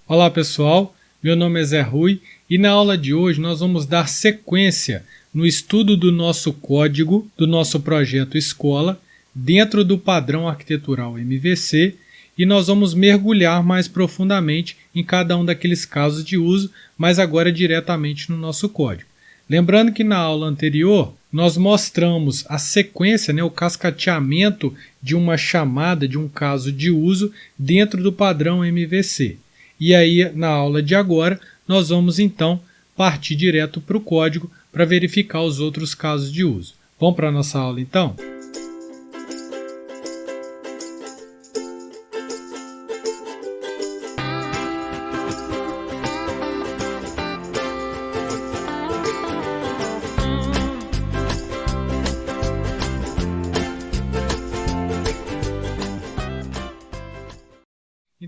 Olá pessoal, meu nome é Zé Rui e na aula de hoje nós vamos dar sequência no estudo do nosso código do nosso projeto Escola dentro do padrão arquitetural MVC e nós vamos mergulhar mais profundamente em cada um daqueles casos de uso, mas agora diretamente no nosso código. Lembrando que na aula anterior nós mostramos a sequência, o cascateamento de uma chamada de um caso de uso dentro do padrão MVC. E aí, na aula de agora, nós vamos então partir direto para o código para verificar os outros casos de uso. Vamos para a nossa aula então?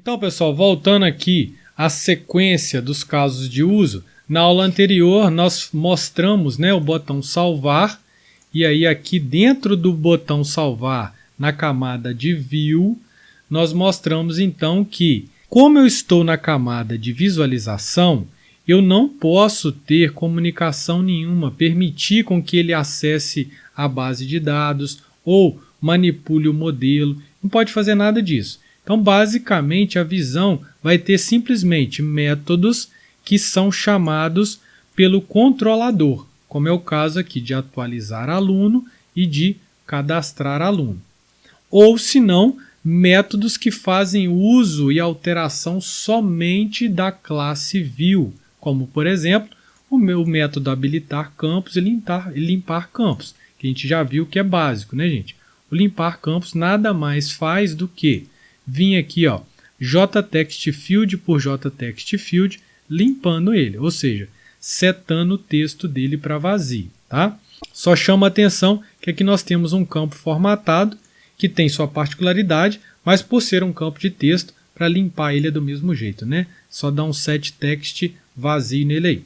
Então, pessoal, voltando aqui à sequência dos casos de uso, na aula anterior nós mostramos o botão salvar, e aí aqui dentro do botão salvar, na camada de View, nós mostramos então que, como eu estou na camada de visualização, eu não posso ter comunicação nenhuma, permitir com que ele acesse a base de dados ou manipule o modelo, não pode fazer nada disso. Então, basicamente, a visão vai ter simplesmente métodos que são chamados pelo controlador, como é o caso aqui de atualizar aluno e de cadastrar aluno. Ou, se não, métodos que fazem uso e alteração somente da classe View, como, por exemplo, o meu método habilitar campos e limpar campos, que a gente já viu que é básico, né, gente? O limpar campos nada mais faz do que vim aqui, JTextField por JTextField, limpando ele, ou seja, setando o texto dele para vazio, tá? Só chama a atenção que aqui nós temos um campo formatado, que tem sua particularidade, mas por ser um campo de texto, para limpar ele é do mesmo jeito, né? Só dá um setText vazio nele aí.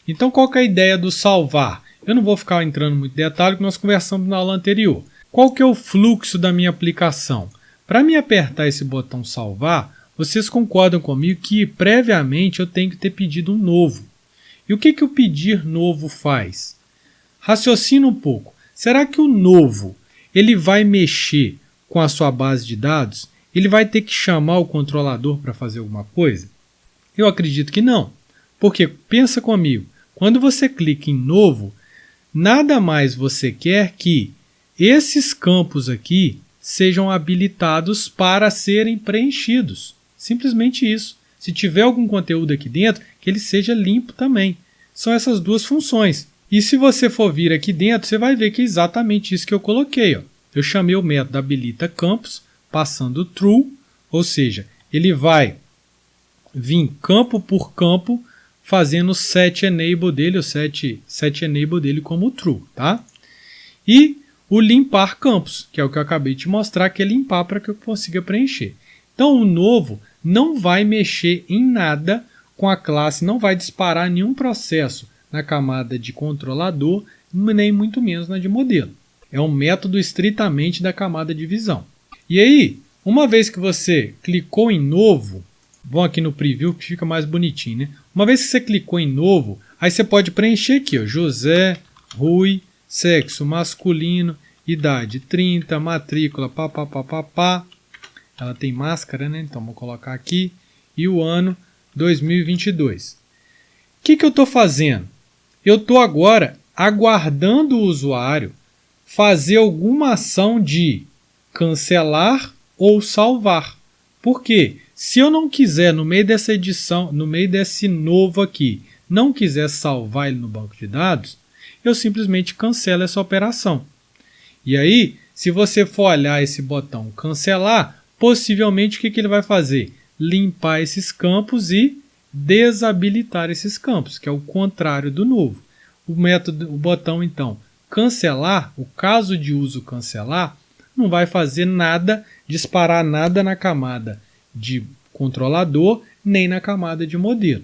Então, qual que é a ideia do salvar? Eu não vou ficar entrando muito em detalhe, que nós conversamos na aula anterior. Qual que é o fluxo da minha aplicação? Para me apertar esse botão salvar, vocês concordam comigo que previamente eu tenho que ter pedido um novo. E o que o pedir novo faz? Raciocina um pouco. Será que o novo ele vai mexer com a sua base de dados? Ele vai ter que chamar o controlador para fazer alguma coisa? Eu acredito que não. Porque, pensa comigo, quando você clica em novo, nada mais você quer que esses campos aqui sejam habilitados para serem preenchidos. Simplesmente isso. Se tiver algum conteúdo aqui dentro, que ele seja limpo também. São essas duas funções. E se você for vir aqui dentro, você vai ver que é exatamente isso que eu coloquei. Eu chamei o método habilita campos, passando true, ou seja, ele vai vir campo por campo, fazendo o set enable dele, o set enable dele como true, tá? E o limpar campos, que é o que eu acabei de mostrar, que é limpar para que eu consiga preencher. Então, o novo não vai mexer em nada com a classe, não vai disparar nenhum processo na camada de controlador, nem muito menos na de modelo. É um método estritamente da camada de visão. E aí, uma vez que você clicou em novo, vamos aqui no preview que fica mais bonitinho, né? Uma vez que você clicou em novo, aí você pode preencher aqui, José Rui, sexo masculino, idade 30, matrícula, papapá. Ela tem máscara, né? Então vou colocar aqui. E o ano 2022. O que eu estou fazendo? Eu estou agora aguardando o usuário fazer alguma ação de cancelar ou salvar. Por quê? Se eu não quiser, no meio dessa edição, no meio desse novo aqui, não quiser salvar ele no banco de dados, eu simplesmente cancelo essa operação. E aí, se você for olhar esse botão cancelar, possivelmente o que ele vai fazer? Limpar esses campos e desabilitar esses campos, que é o contrário do novo. O botão, então, cancelar, o caso de uso cancelar, não vai fazer nada, disparar nada na camada de controlador, nem na camada de modelo.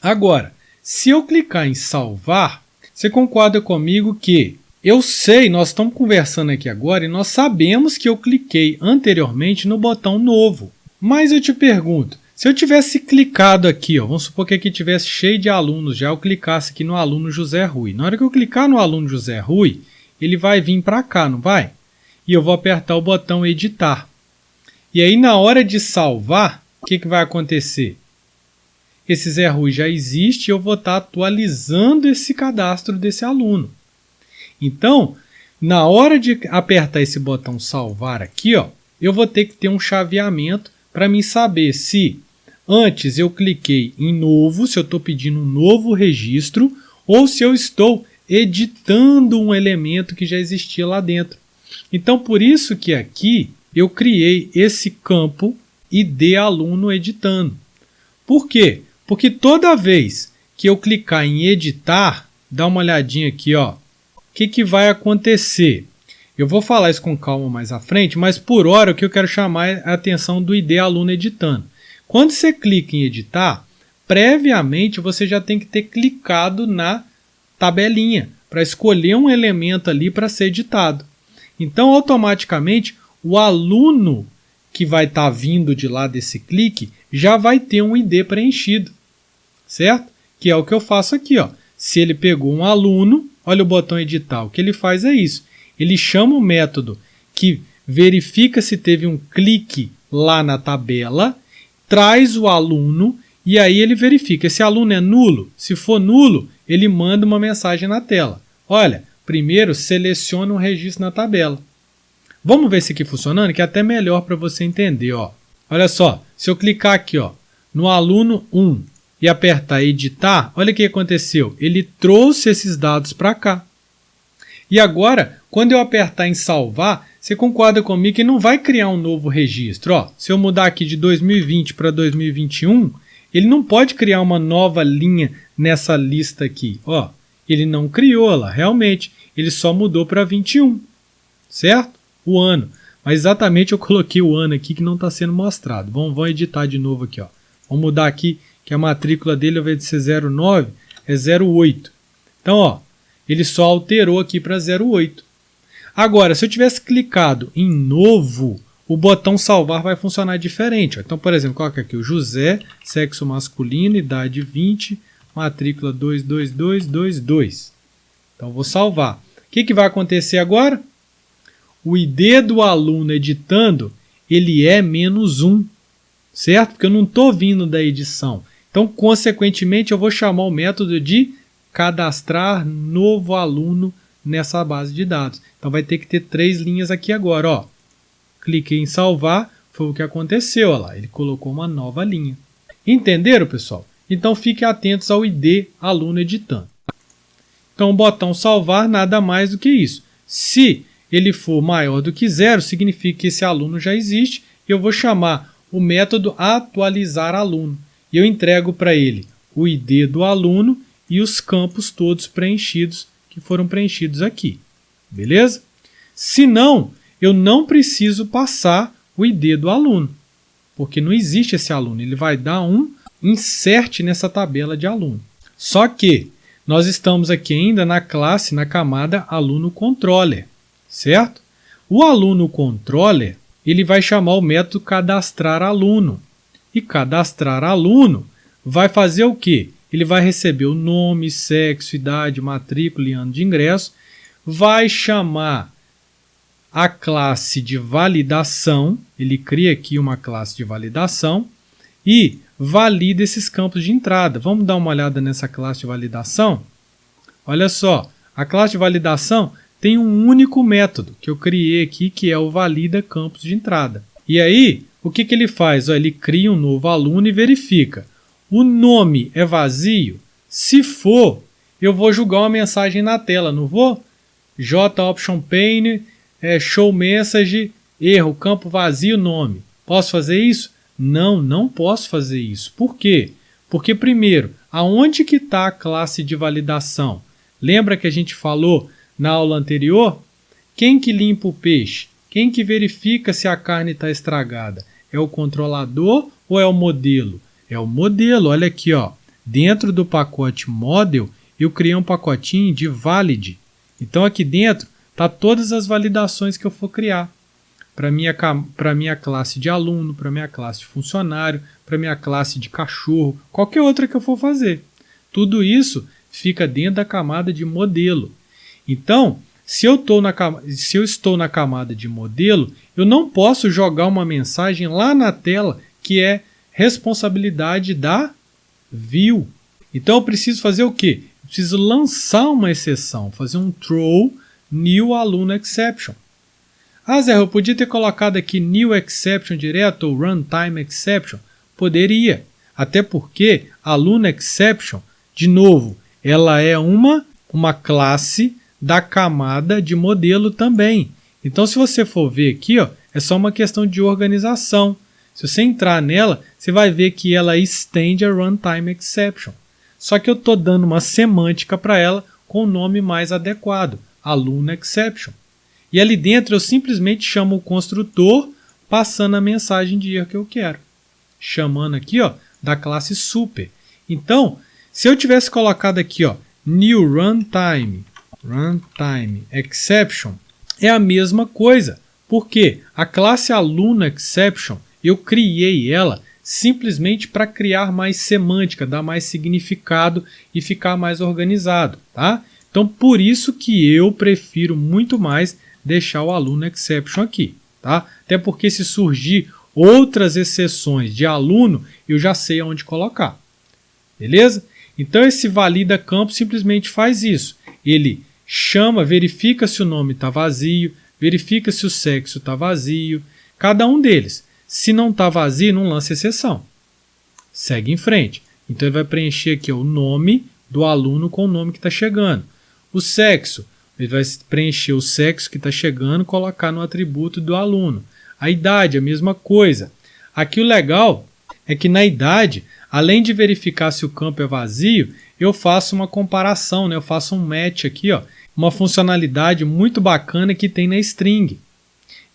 Agora, se eu clicar em salvar, você concorda comigo que eu sei, nós estamos conversando aqui agora e nós sabemos que eu cliquei anteriormente no botão novo. Mas eu te pergunto, Se eu tivesse clicado aqui, ó, vamos supor que aqui tivesse cheio de alunos, já eu clicasse aqui no aluno José Rui. Na hora que eu clicar no aluno José Rui, ele vai vir para cá, não vai? E eu vou apertar o botão editar. E aí na hora de salvar, o que vai acontecer? Esse Zé Rui já existe e eu vou estar atualizando esse cadastro desse aluno. Então, na hora de apertar esse botão salvar aqui, ó, eu vou ter que ter um chaveamento para mim saber se antes eu cliquei em novo, se eu estou pedindo um novo registro, ou se eu estou editando um elemento que já existia lá dentro. Então, por isso que aqui eu criei esse campo ID aluno editando. Por quê? Porque toda vez que eu clicar em editar, dá uma olhadinha aqui, ó, o que vai acontecer? Eu vou falar isso com calma mais à frente, mas por hora o que eu quero chamar é a atenção do ID aluno editando. Quando você clica em editar, previamente você já tem que ter clicado na tabelinha para escolher um elemento ali para ser editado. Então, automaticamente, o aluno que vai estar vindo de lá desse clique já vai ter um ID preenchido, certo? Que é o que eu faço aqui, ó. Se ele pegou um aluno, olha o botão editar, o que ele faz é isso. Ele chama o método que verifica se teve um clique lá na tabela, traz o aluno e aí ele verifica. Esse aluno é nulo? Se for nulo, ele manda uma mensagem na tela. Olha, primeiro seleciona um registro na tabela. Vamos ver se aqui funcionando, que é até melhor para você entender. Ó. Olha só, se eu clicar aqui ó, no aluno 1 e apertar editar, olha o que aconteceu. Ele trouxe esses dados para cá. E agora, quando eu apertar em salvar, você concorda comigo que não vai criar um novo registro. Ó, se eu mudar aqui de 2020 para 2021, ele não pode criar uma nova linha nessa lista aqui. Ó, ele não criou ela, realmente. Ele só mudou para 21, certo? O ano. Mas exatamente eu coloquei o ano aqui que não está sendo mostrado. Vamos editar de novo aqui. Ó. Vamos mudar aqui que a matrícula dele, ao invés de ser 09, é 08. Então, ó, ele só alterou aqui para 08. Agora, se eu tivesse clicado em novo, o botão salvar vai funcionar diferente. Ó. Então, por exemplo, coloca aqui o José, sexo masculino, idade 20, matrícula 22222. Então, vou salvar. O que vai acontecer agora? O ID do aluno editando, ele é -1, certo? Porque eu não estou vindo da edição. Então, consequentemente, eu vou chamar o método de cadastrar novo aluno nessa base de dados. Então, vai ter que ter 3 linhas aqui agora. Ó. Cliquei em salvar, foi o que aconteceu. Ó lá, ele colocou uma nova linha. Entenderam, pessoal? Então, fiquem atentos ao ID aluno editando. Então, o botão salvar nada mais do que isso. Se ele for maior do que 0, significa que esse aluno já existe. Eu vou chamar o método atualizar aluno. E eu entrego para ele o ID do aluno e os campos todos preenchidos, que foram preenchidos aqui. Beleza? Se não, eu não preciso passar o ID do aluno, porque não existe esse aluno. Ele vai dar um insert nessa tabela de aluno. Só que nós estamos aqui ainda na classe, na camada aluno controller, certo? O aluno controller, ele vai chamar o método cadastrar aluno. E cadastrar aluno vai fazer o quê? Ele vai receber o nome, sexo, idade, matrícula e ano de ingresso, vai chamar a classe de validação, ele cria aqui uma classe de validação e valida esses campos de entrada. Vamos dar uma olhada nessa classe de validação? Olha só, a classe de validação tem um único método que eu criei aqui, que é o valida campos de entrada. E aí, o que ele faz? Ele cria um novo aluno e verifica. O nome é vazio? Se for, eu vou jogar uma mensagem na tela, não vou? J option pane, show message, erro, campo vazio, nome. Posso fazer isso? Não, não posso fazer isso. Por quê? Porque primeiro, aonde que está a classe de validação? Lembra que a gente falou na aula anterior? Quem que limpa o peixe? Quem que verifica se a carne está estragada? É o controlador ou é o modelo? É o modelo, olha aqui, ó. Dentro do pacote model, eu criei um pacotinho de valid. Então, aqui dentro, tá todas as validações que eu for criar. para minha classe de aluno, para minha classe de funcionário, para minha classe de cachorro, qualquer outra que eu for fazer. Tudo isso fica dentro da camada de modelo. Então, se eu estou na camada de modelo, eu não posso jogar uma mensagem lá na tela que é responsabilidade da view. Então, eu preciso fazer o quê? Eu preciso lançar uma exceção, fazer um throw new aluno exception. Ah, Zé, eu podia ter colocado aqui new exception direto ou runtime exception? Poderia, até porque aluno exception, de novo, ela é uma classe da camada de modelo também. Então, se você for ver aqui, ó, é só uma questão de organização. Se você entrar nela, você vai ver que ela estende a runtime exception. Só que eu estou dando uma semântica para ela com o nome mais adequado, aluno exception. E ali dentro eu simplesmente chamo o construtor passando a mensagem de erro que eu quero. Chamando aqui, ó, da classe super. Então, se eu tivesse colocado aqui, ó, new runtime exception, é a mesma coisa. Porque a classe aluno exception, eu criei ela simplesmente para criar mais semântica, dar mais significado e ficar mais organizado, tá? Então, por isso que eu prefiro muito mais deixar o aluno exception aqui, tá? Até porque se surgir outras exceções de aluno, eu já sei aonde colocar. Beleza? Então, esse valida campo simplesmente faz isso. Ele chama, verifica se o nome está vazio, verifica se o sexo está vazio, cada um deles. Se não está vazio, não lança exceção. Segue em frente. Então, ele vai preencher aqui o nome do aluno com o nome que está chegando. O sexo, ele vai preencher o sexo que está chegando e colocar no atributo do aluno. A idade, a mesma coisa. Aqui o legal é que na idade, além de verificar se o campo é vazio, eu faço uma comparação, né? Eu faço um match aqui, ó, uma funcionalidade muito bacana que tem na string.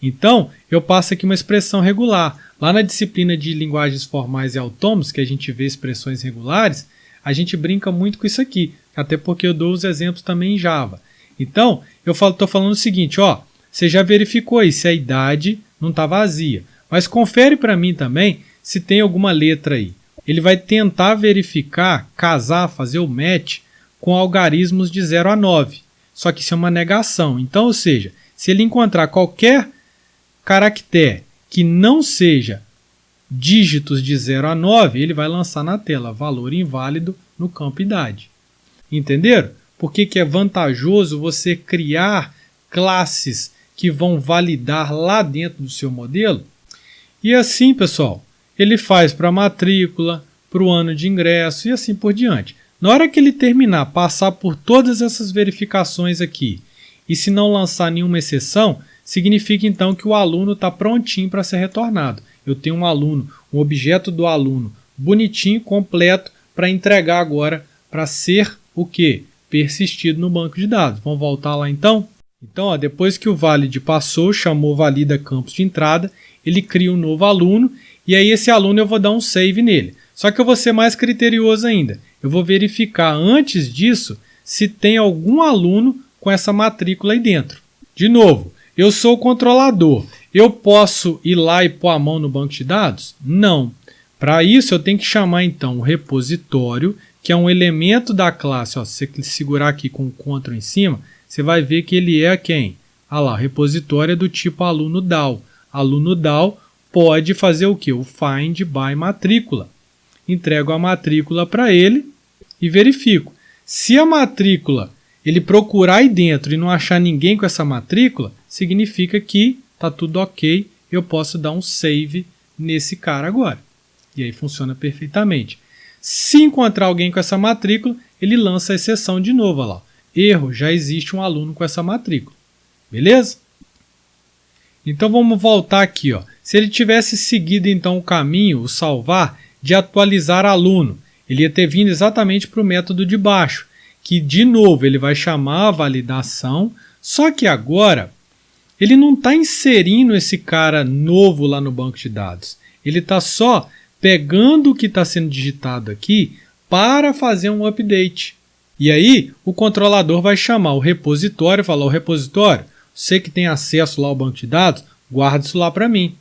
Então, eu passo aqui uma expressão regular. Lá na disciplina de linguagens formais e autônomos, que a gente vê expressões regulares, a gente brinca muito com isso aqui, até porque eu dou os exemplos também em Java. Então, eu estou falando o seguinte, ó, você já verificou aí se a idade não está vazia, mas confere para mim também se tem alguma letra aí. Ele vai tentar verificar, casar, fazer o match com algarismos de 0 a 9, só que isso é uma negação. Então, ou seja, se ele encontrar qualquer caractere que não seja dígitos de 0 a 9, ele vai lançar na tela valor inválido no campo idade. Entenderam? Por que é vantajoso você criar classes que vão validar lá dentro do seu modelo? E assim, pessoal, ele faz para a matrícula, para o ano de ingresso e assim por diante. Na hora que ele terminar, passar por todas essas verificações aqui, e se não lançar nenhuma exceção, significa então que o aluno está prontinho para ser retornado. Eu tenho um aluno, um objeto do aluno bonitinho, completo, para entregar agora para ser o quê? Persistido no banco de dados. Vamos voltar lá então? Então, ó, depois que o valid passou, chamou valida campos de entrada, ele cria um novo aluno e aí esse aluno eu vou dar um save nele. Só que eu vou ser mais criterioso ainda. Eu vou verificar antes disso se tem algum aluno com essa matrícula aí dentro. De novo, eu sou o controlador. Eu posso ir lá e pôr a mão no banco de dados? Não. Para isso, eu tenho que chamar então o repositório, que é um elemento da classe. Ó, se você segurar aqui com o Ctrl em cima, você vai ver que ele é quem? Ah lá, o repositório é do tipo aluno DAO. Aluno DAO pode fazer o quê? O find by matrícula. Entrego a matrícula para ele e verifico. Se a matrícula ele procurar aí dentro e não achar ninguém com essa matrícula, significa que está tudo ok, eu posso dar um save nesse cara agora. E aí funciona perfeitamente. Se encontrar alguém com essa matrícula, ele lança a exceção de novo. Olha lá. Erro, já existe um aluno com essa matrícula. Beleza? Então vamos voltar aqui. Ó. Se ele tivesse seguido então o caminho, o salvar, de atualizar aluno, ele ia ter vindo exatamente para o método de baixo, que de novo ele vai chamar a validação, só que agora ele não está inserindo esse cara novo lá no banco de dados. Ele está só pegando o que está sendo digitado aqui para fazer um update. E aí o controlador vai chamar o repositório e falar, o repositório, você que tem acesso lá ao banco de dados, guarda isso lá para mim.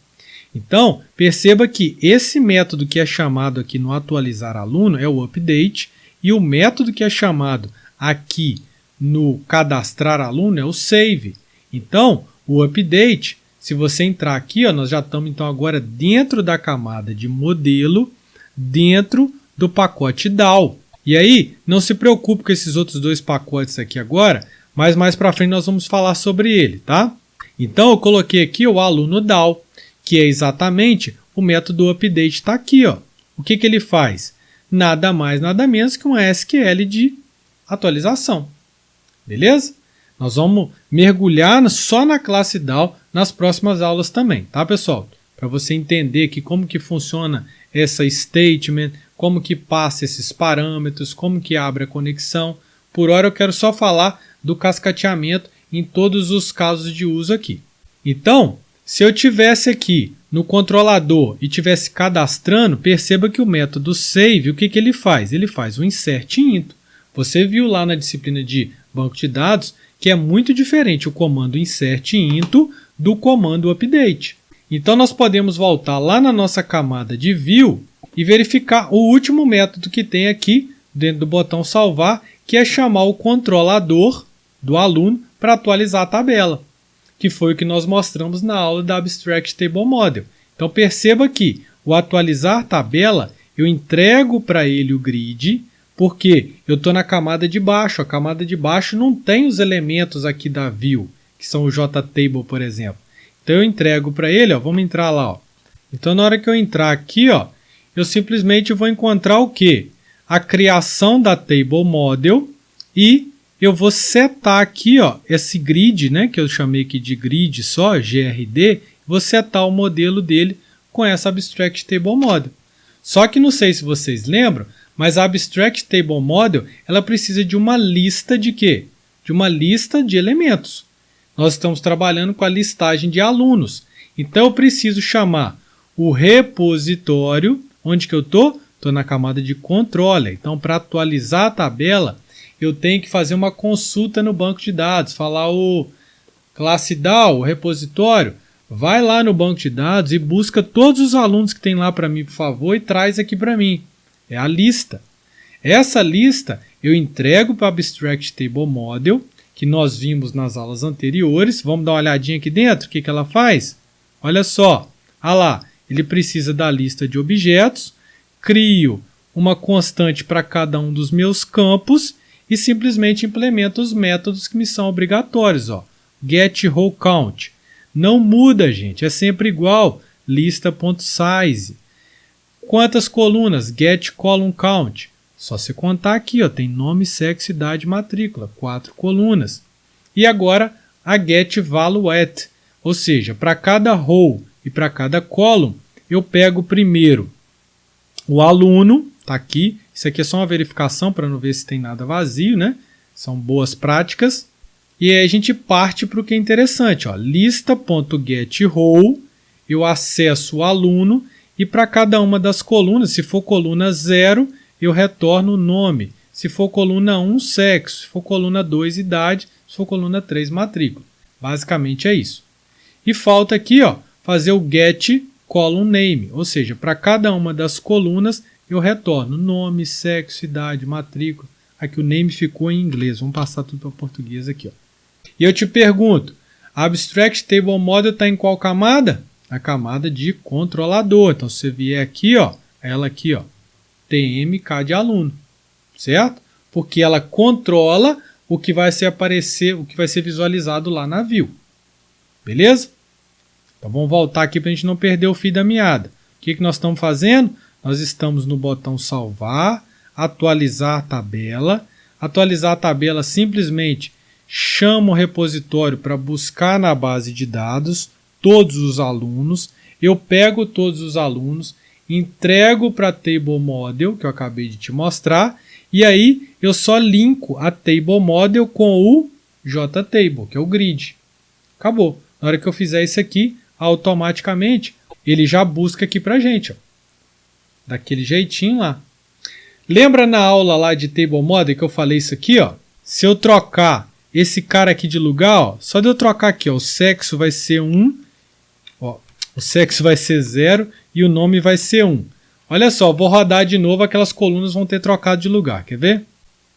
Então, perceba que esse método que é chamado aqui no atualizar aluno é o update e o método que é chamado aqui no cadastrar aluno é o save. Então, o update, se você entrar aqui, ó, nós já estamos então agora dentro da camada de modelo, dentro do pacote DAO. E aí, não se preocupe com esses outros dois pacotes aqui agora, mas mais para frente nós vamos falar sobre ele, tá? Então, eu coloquei aqui o aluno DAO, que é exatamente o método update está aqui, ó. O que ele faz? Nada mais, nada menos que um SQL de atualização. Beleza? Nós vamos mergulhar só na classe DAO nas próximas aulas também, tá, pessoal? Para você entender aqui como que funciona essa statement, como que passa esses parâmetros, como que abre a conexão. Por hora eu quero só falar do cascateamento em todos os casos de uso aqui. Então, se eu tivesse aqui no controlador e tivesse cadastrando, perceba que o método save, o que ele faz? Ele faz o insert into. Você viu lá na disciplina de banco de dados que é muito diferente o comando insert into do comando update. Então, nós podemos voltar lá na nossa camada de view e verificar o último método que tem aqui dentro do botão salvar, que é chamar o controlador do aluno para atualizar a tabela, que foi o que nós mostramos na aula da Abstract Table Model. Então, perceba que o atualizar tabela, eu entrego para ele o grid, porque eu estou na camada de baixo. A camada de baixo não tem os elementos aqui da view, que são o JTable, por exemplo. Então, eu entrego para ele, ó, vamos entrar lá. Ó. Então, na hora que eu entrar aqui, ó, eu simplesmente vou encontrar o quê? A criação da Table Model e eu vou setar aqui, ó, esse grid, né, que eu chamei aqui de grid só, GRD, vou setar o modelo dele com essa Abstract Table Model. Só que não sei se vocês lembram, mas a Abstract Table Model, ela precisa de uma lista de quê? De uma lista de elementos. Nós estamos trabalhando com a listagem de alunos. Então, eu preciso chamar o repositório. Onde que eu estou? Estou na camada de controller. Então, para atualizar a tabela, eu tenho que fazer uma consulta no banco de dados, falar o classe DAO, o repositório, vai lá no banco de dados e busca todos os alunos que tem lá para mim, por favor, e traz aqui para mim. É a lista. Essa lista eu entrego para a Abstract Table Model, que nós vimos nas aulas anteriores. Vamos dar uma olhadinha aqui dentro, o que ela faz? Olha só, olha lá, ele precisa da lista de objetos, crio uma constante para cada um dos meus campos e simplesmente implemento os métodos que me são obrigatórios. Ó. GetRowCount. Não muda, gente, é sempre igual. Lista.size. Quantas colunas? GetColumnCount. Só você contar aqui, ó, tem nome, sexo, idade, matrícula. 4 colunas. E agora a GetValueAt. Ou seja, para cada row e para cada column, eu pego primeiro o aluno, está aqui. Isso aqui é só uma verificação para não ver se tem nada vazio, né? São boas práticas. E aí a gente parte para o que é interessante. Lista.getRow, eu acesso o aluno e para cada uma das colunas, se for coluna 0, eu retorno o nome. Se for coluna 1, sexo. Se for coluna 2, idade. Se for coluna 3, matrícula. Basicamente é isso. E falta aqui, ó, fazer o getColumnName, ou seja, para cada uma das colunas eu retorno nome, sexo, idade, matrícula. Aqui o name ficou em inglês, vamos passar tudo para português aqui. Ó. E eu te pergunto, a Abstract Table Model está em qual camada? Na camada de controlador. Então, se você vier aqui, ó, ela aqui, ó, TMK de aluno, certo? Porque ela controla o que vai ser aparecer, o que vai ser visualizado lá na view. Beleza? Então, vamos voltar aqui para a gente não perder o fio da meada. O que nós estamos fazendo? Nós estamos no botão salvar, atualizar a tabela. Atualizar a tabela simplesmente chama o repositório para buscar na base de dados todos os alunos. Eu pego todos os alunos, entrego para a Table Model, que eu acabei de te mostrar, e aí eu só linko a Table Model com o JTable, que é o grid. Acabou. Na hora que eu fizer isso aqui, automaticamente ele já busca aqui para a gente. Ó. Daquele jeitinho lá. Lembra na aula lá de Table Model que eu falei isso aqui? Ó? Se eu trocar esse cara aqui de lugar, ó, só de eu trocar aqui, ó, o sexo vai ser 1 O sexo vai ser 0 e o nome vai ser 1. Olha só, vou rodar de novo, aquelas colunas vão ter trocado de lugar, quer ver?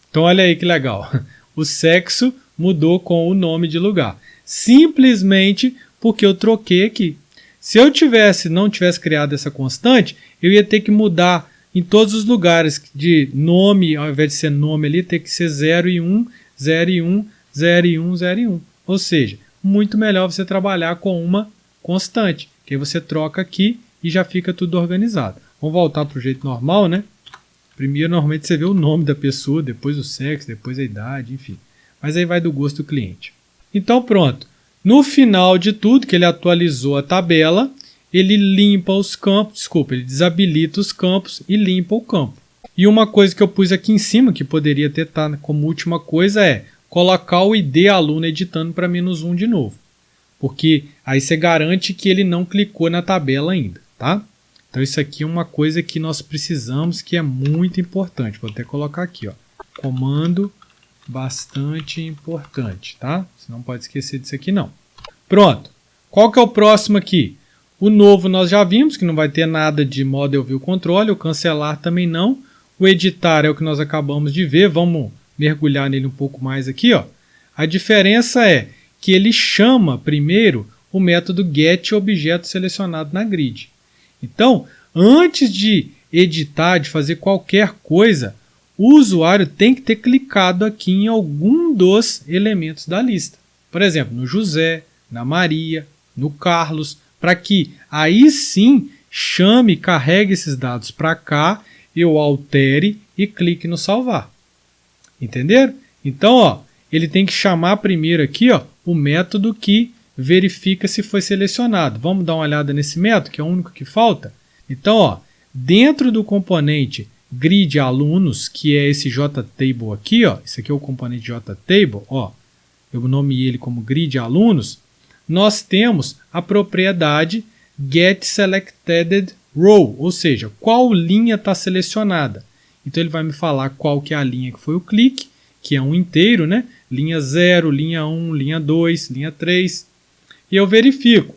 Então olha aí que legal. O sexo mudou com o nome de lugar. Simplesmente porque eu troquei aqui. Se eu não tivesse criado essa constante, eu ia ter que mudar em todos os lugares de nome, ao invés de ser nome ali, ter que ser 0 e 1, 0 e 1, 0 e 1, 0 e 1. Ou seja, muito melhor você trabalhar com uma constante, que aí você troca aqui e já fica tudo organizado. Vamos voltar para o jeito normal, né? Primeiro, normalmente você vê o nome da pessoa, depois o sexo, depois a idade, enfim. Mas aí vai do gosto do cliente. Então pronto. No final de tudo, que ele atualizou a tabela, ele limpa os campos, ele desabilita os campos e limpa o campo. E uma coisa que eu pus aqui em cima, que poderia ter estado como última coisa, é colocar o ID aluno editando para -1 de novo. Porque aí você garante que ele não clicou na tabela ainda, tá? Então isso aqui é uma coisa que nós precisamos, que é muito importante. Vou até colocar aqui, ó. Comando bastante importante, tá? Você não pode esquecer disso aqui, não. Pronto. Qual que é o próximo aqui? O novo nós já vimos, que não vai ter nada de Model View Control. O cancelar também não. O editar é o que nós acabamos de ver. Vamos mergulhar nele um pouco mais aqui, ó. A diferença é que ele chama primeiro o método getObjeto selecionado na grid. Então, antes de editar, de fazer qualquer coisa, o usuário tem que ter clicado aqui em algum dos elementos da lista. Por exemplo, no José, na Maria, no Carlos, para que aí sim chame e carregue esses dados para cá, eu altere e clique no salvar. Entenderam? Então, ó, ele tem que chamar primeiro aqui, ó, o método que verifica se foi selecionado. Vamos dar uma olhada nesse método, que é o único que falta? Então, ó, dentro do componente grid alunos, que é esse JTable aqui, ó, esse aqui é o componente JTable, ó, eu nomeei ele como grid alunos, nós temos a propriedade getSelectedRow, ou seja, qual linha está selecionada. Então ele vai me falar qual que é a linha que foi o clique, que é um inteiro, né? Linha 0, linha 1, linha 2, linha 3. E eu verifico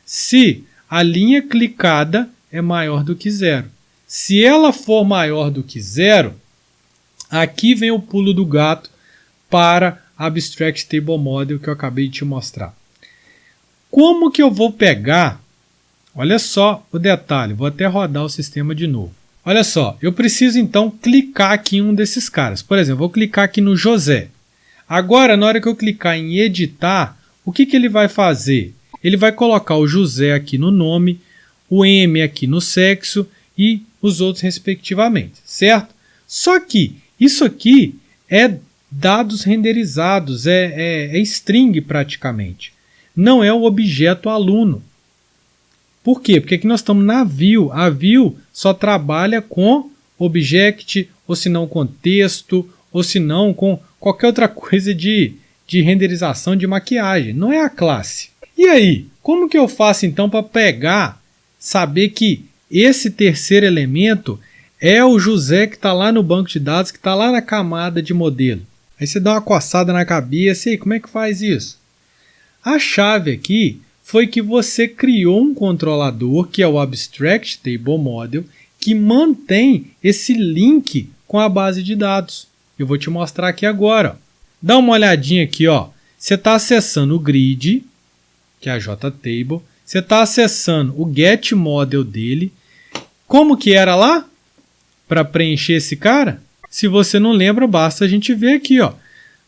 se a linha clicada é maior do que 0. Se ela for maior do que 0, aqui vem o pulo do gato para Abstract Table Model que eu acabei de te mostrar. Como que eu vou pegar? Olha só o detalhe, vou até rodar o sistema de novo. Olha só, eu preciso então clicar aqui em um desses caras. Por exemplo, vou clicar aqui no José. Agora, na hora que eu clicar em editar, o que ele vai fazer? Ele vai colocar o José aqui no nome, o M aqui no sexo e os outros respectivamente, certo? Só que isso aqui é dados renderizados, é string praticamente. Não é o objeto aluno. Por quê? Porque aqui nós estamos na view. A view só trabalha com object, ou se não com texto, ou se não com qualquer outra coisa de renderização de maquiagem. Não é a classe. E aí, como que eu faço então para pegar, saber que esse terceiro elemento é o José que está lá no banco de dados, que está lá na camada de modelo? Aí você dá uma coçada na cabeça, e aí, como é que faz isso? A chave aqui foi que você criou um controlador, que é o Abstract Table Model, que mantém esse link com a base de dados. Eu vou te mostrar aqui agora. Dá uma olhadinha aqui, ó. Você está acessando o grid, que é a JTable. Você está acessando o getModel dele. Como que era lá? Para preencher esse cara? Se você não lembra, basta a gente ver aqui, ó.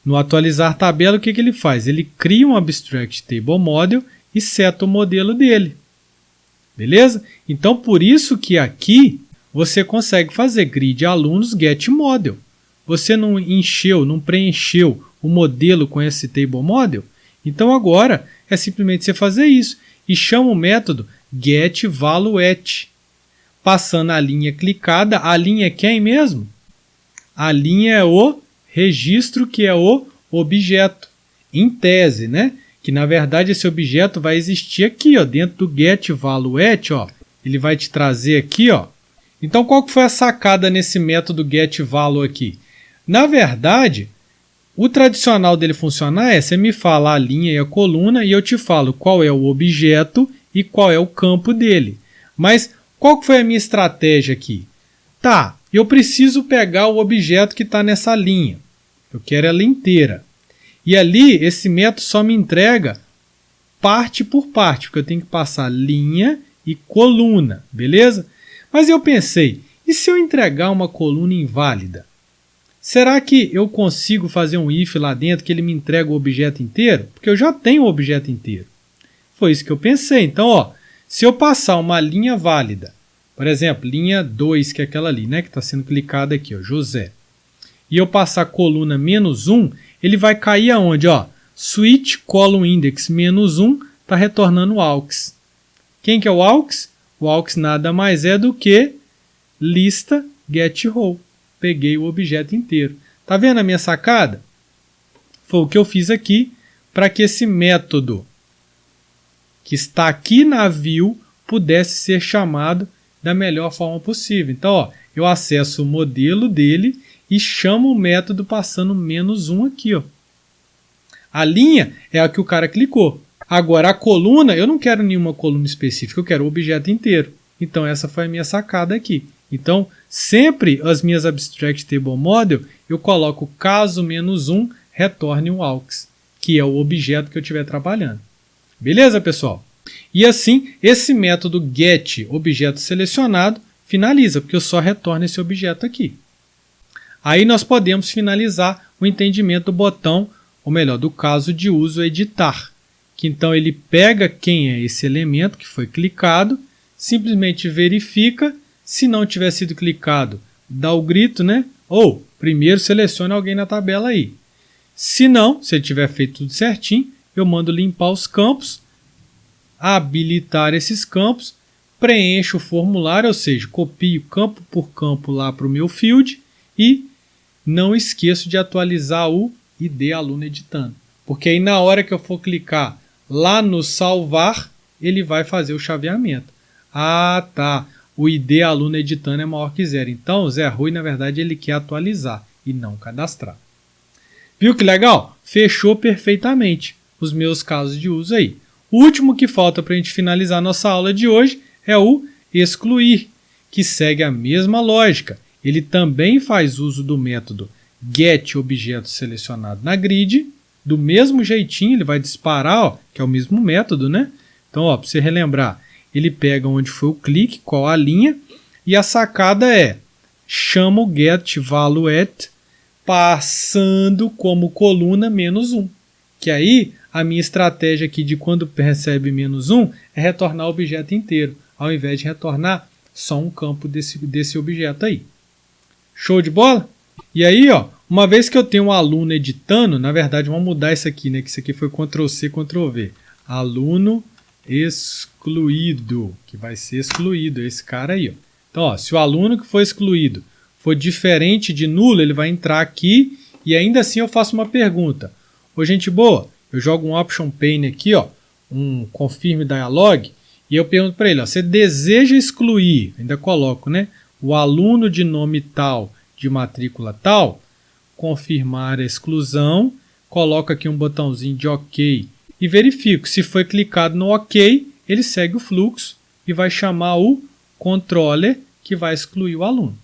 No atualizar tabela, o que ele faz? Ele cria um Abstract Table Model e seta o modelo dele. Beleza? Então, por isso que aqui você consegue fazer grid alunos getModel. Você não encheu, não preencheu o modelo com esse Table Model? Então, agora é simplesmente você fazer isso. E chama o método getValueT. Passando a linha clicada, a linha é quem mesmo? A linha é o registro, que é o objeto. Em tese, né? Que na verdade esse objeto vai existir aqui, ó, dentro do getValueT, ó. Ele vai te trazer aqui, ó. Então, qual que foi a sacada nesse método getValu aqui? Na verdade, o tradicional dele funcionar é você me fala a linha e a coluna e eu te falo qual é o objeto e qual é o campo dele. Mas qual que foi a minha estratégia aqui? Tá, eu preciso pegar o objeto que está nessa linha. Eu quero ela inteira. E ali, esse método só me entrega parte por parte, porque eu tenho que passar linha e coluna, beleza? Mas eu pensei, e se eu entregar uma coluna inválida? Será que eu consigo fazer um if lá dentro que ele me entrega o objeto inteiro? Porque eu já tenho o objeto inteiro. Foi isso que eu pensei. Então, ó, se eu passar uma linha válida, por exemplo, linha 2, que é aquela ali, né, que está sendo clicada aqui, ó, José, e eu passar a coluna -1, ele vai cair aonde? Ó, switch column index -1 está retornando aux. Quem que é o aux? O aux nada mais é do que lista getRow. Peguei o objeto inteiro. Tá vendo a minha sacada? Foi o que eu fiz aqui para que esse método que está aqui na view pudesse ser chamado da melhor forma possível. Então, ó, eu acesso o modelo dele e chamo o método passando -1 aqui. Ó. A linha é a que o cara clicou. Agora, a coluna, eu não quero nenhuma coluna específica, eu quero o objeto inteiro. Então, essa foi a minha sacada aqui. Então, sempre as minhas Abstract Table Model, eu coloco caso -1 retorne um aux, que é o objeto que eu estiver trabalhando. Beleza, pessoal? E assim, esse método getObjetoSelecionado finaliza, porque eu só retorno esse objeto aqui. Aí nós podemos finalizar o entendimento do botão, ou melhor, do caso de uso editar, que então ele pega quem é esse elemento que foi clicado, simplesmente verifica. Se não tiver sido clicado, dá o grito, né? Ou, primeiro selecione alguém na tabela aí. Se não, se ele tiver feito tudo certinho, eu mando limpar os campos, habilitar esses campos, preencho o formulário, ou seja, copio campo por campo lá para o meu field e não esqueço de atualizar o ID aluno editando. Porque aí na hora que eu for clicar lá no salvar, ele vai fazer o chaveamento. Ah, tá. O ID aluno editando é maior que 0. Então, o Zé Rui, na verdade, ele quer atualizar e não cadastrar. Viu que legal? Fechou perfeitamente os meus casos de uso aí. O último que falta para a gente finalizar nossa aula de hoje é o excluir, que segue a mesma lógica. Ele também faz uso do método getObjetoSelecionado na grid. Do mesmo jeitinho, ele vai disparar, ó, que é o mesmo método, né? Então, para você relembrar, ele pega onde foi o clique, qual a linha, e a sacada é, chama o getValueAt passando como coluna -1. Que aí, a minha estratégia aqui de quando recebe -1 é retornar o objeto inteiro, ao invés de retornar só um campo desse objeto aí. Show de bola? E aí, ó, uma vez que eu tenho um aluno editando, na verdade, vamos mudar isso aqui, né? Que isso aqui foi Ctrl+C, Ctrl+V. Aluno excluído, que vai ser excluído, esse cara aí. Ó. Então, ó, se o aluno que foi excluído for diferente de nulo, ele vai entrar aqui e ainda assim eu faço uma pergunta. Ô, gente boa, eu jogo um option pane aqui, ó, um confirm dialog, e eu pergunto para ele, ó, você deseja excluir, ainda coloco, né, o aluno de nome tal, de matrícula tal, confirmar a exclusão, coloco aqui um botãozinho de OK, e verifico, se foi clicado no OK, ele segue o fluxo e vai chamar o controller que vai excluir o aluno.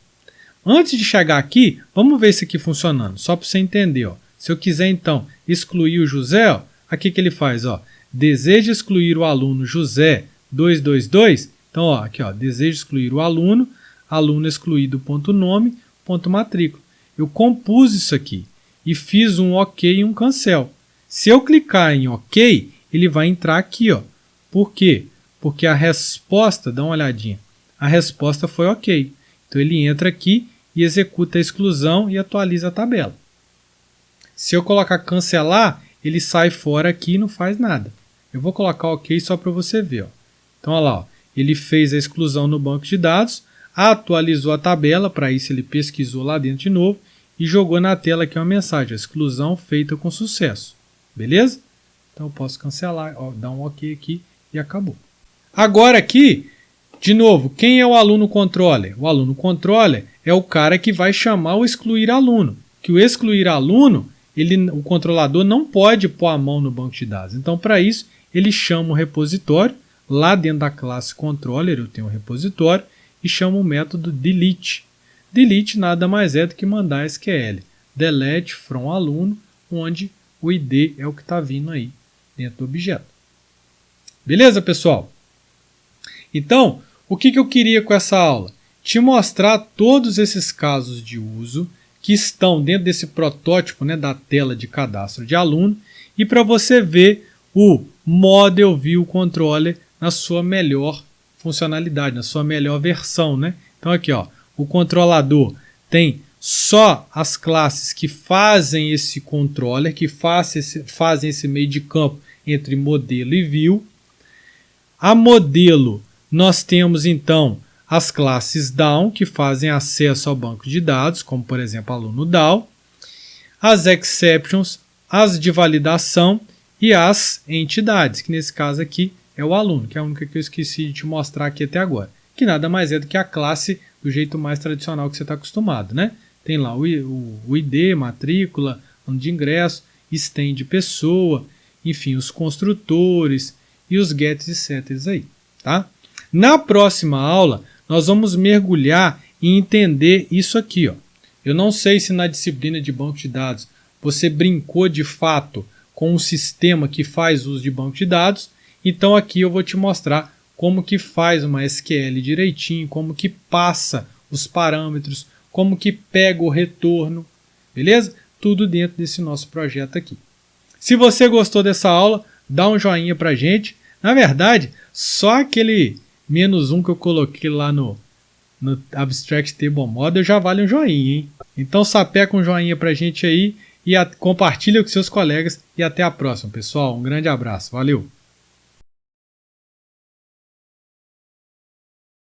Antes de chegar aqui, vamos ver isso aqui funcionando, só para você entender. Ó. Se eu quiser, então, excluir o José, ó, aqui que ele faz, ó, deseja excluir o aluno José 222, então, ó, aqui, ó, deseja excluir o aluno, aluno excluído, ponto nome, ponto matrícula. Eu compus isso aqui e fiz um OK e um cancel. Se eu clicar em OK, ele vai entrar aqui. Ó. Por quê? Porque a resposta, dá uma olhadinha, a resposta foi OK. Então ele entra aqui e executa a exclusão e atualiza a tabela. Se eu colocar cancelar, ele sai fora aqui e não faz nada. Eu vou colocar OK só para você ver. Ó. Então, olha lá, ó. Ele fez a exclusão no banco de dados, atualizou a tabela, para isso ele pesquisou lá dentro de novo e jogou na tela aqui uma mensagem, exclusão feita com sucesso. Beleza? Então eu posso cancelar, ó, dar um OK aqui e acabou. Agora aqui, de novo, quem é o aluno controller? O aluno controller é o cara que vai chamar o excluir aluno. Que o excluir aluno, o controlador não pode pôr a mão no banco de dados. Então, para isso, ele chama o repositório, lá dentro da classe controller eu tenho um repositório e chamo o método delete. Delete nada mais é do que mandar SQL. Delete from aluno, onde o ID é o que está vindo aí dentro do objeto. Beleza, pessoal? Então, o que eu queria com essa aula? Te mostrar todos esses casos de uso que estão dentro desse protótipo, né, da tela de cadastro de aluno e para você ver o Model View Controller na sua melhor funcionalidade, na sua melhor versão, né? Então aqui, ó, o controlador tem só as classes que fazem esse controller, que fazem esse meio de campo entre modelo e view. A modelo, nós temos então as classes DAO, que fazem acesso ao banco de dados, como por exemplo aluno DAO, as exceptions, as de validação e as entidades, que nesse caso aqui é o aluno, que é a única que eu esqueci de te mostrar aqui até agora, que nada mais é do que a classe do jeito mais tradicional que você está acostumado, né? Tem lá o ID, matrícula, ano de ingresso, stem de pessoa, enfim, os construtores e os gets e setters aí, tá? Na próxima aula, nós vamos mergulhar e entender isso aqui, ó. Eu não sei se na disciplina de banco de dados você brincou de fato com um sistema que faz uso de banco de dados, então aqui eu vou te mostrar como que faz uma SQL direitinho, como que passa os parâmetros, como que pega o retorno, beleza? Tudo dentro desse nosso projeto aqui. Se você gostou dessa aula, dá um joinha pra gente. Na verdade, só aquele -1 que eu coloquei lá no Abstract Table Model já vale um joinha, hein? Então sapeca um joinha pra gente aí e compartilha com seus colegas e até a próxima, pessoal. Um grande abraço. Valeu!